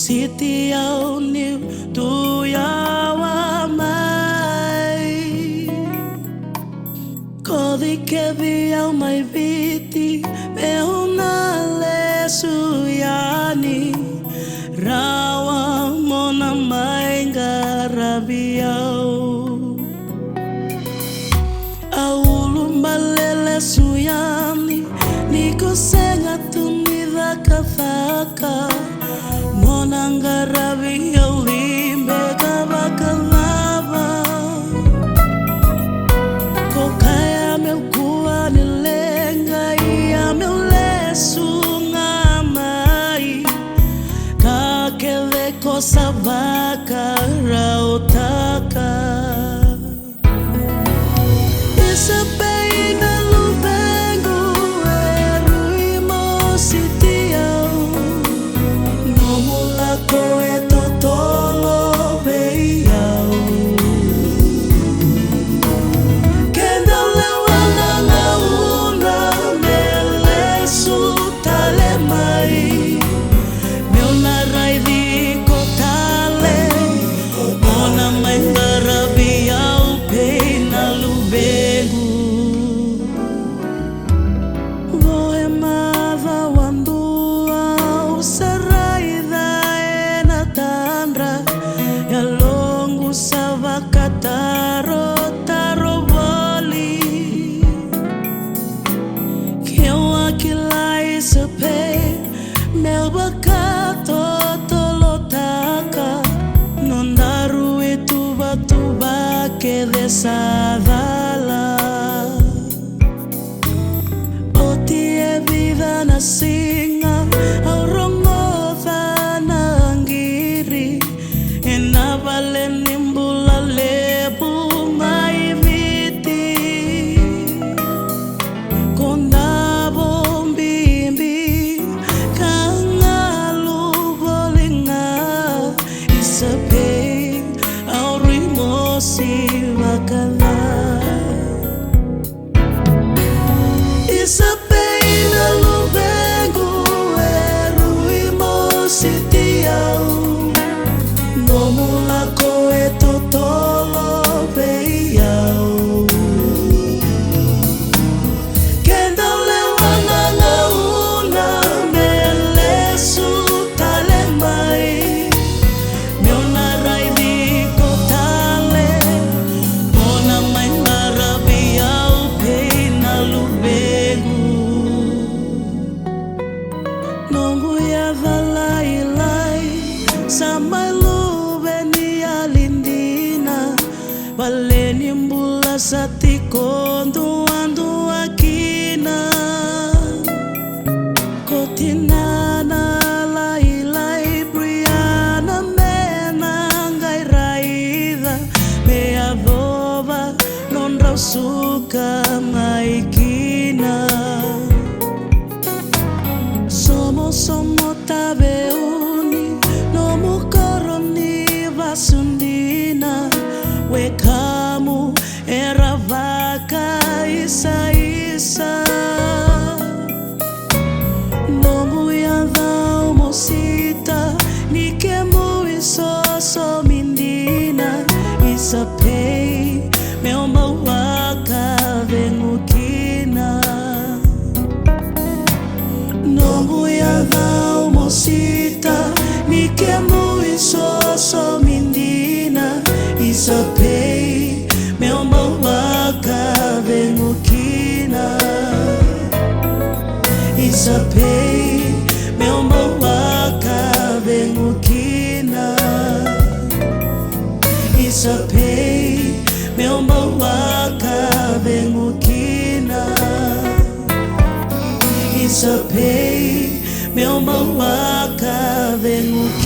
Siti au niu tu ya wa mai Kodi ke vi au mai viti Me una le suyani Rawa mona mai ngarabi au Aulu malele suyani Niko senga tumida kafaka Monangarabi au limbe kabakalava Kokaya melkua nilenga ia melesunga mai Kakele kosa baka rautaka Isapeina lubengu eruimo sitiau Koe totolo beiau Kenda lewana ngauna mele sutale mai Meuna raidi kotale Mona mai ngarabiau peina lubegu Voe mava wandua usaraida Ya longu savakataro taro boli Kewa kilai sepe Melbakato tolotaka Nondaru itu batuba ke desavala Oti e vida na singa Aurongo thana ngiri Enavale nimbula lebu mai viti Kondabo mbimbi Kangalu bolinga Isape aurimosi wakala Isape na lubengu eruimosi tiau Nomula koe totolo beiau Kenda lewana ngauna mele sutale mai Meuna raidi kotale Mona mai ngarabiau peina lubegu Nongu ya valailai Samai Valeni mbula sati kondu andu akina Kotinana lai lai Briana mena ngai raida Me adova non rausuka maikina Somo tabeuni no mukoroni vasundina Wekamu era vaca isa Nomu ya dhau mosita Nikemu isoso mindina Isapei meomba waka vengukina Nomu ya dhau mosita Nikemu isoso mindina Isapei meomba waka vengukina Isapei meomba waka vengukina Isapei meomba waka vengukina Isapei meomba waka vengukina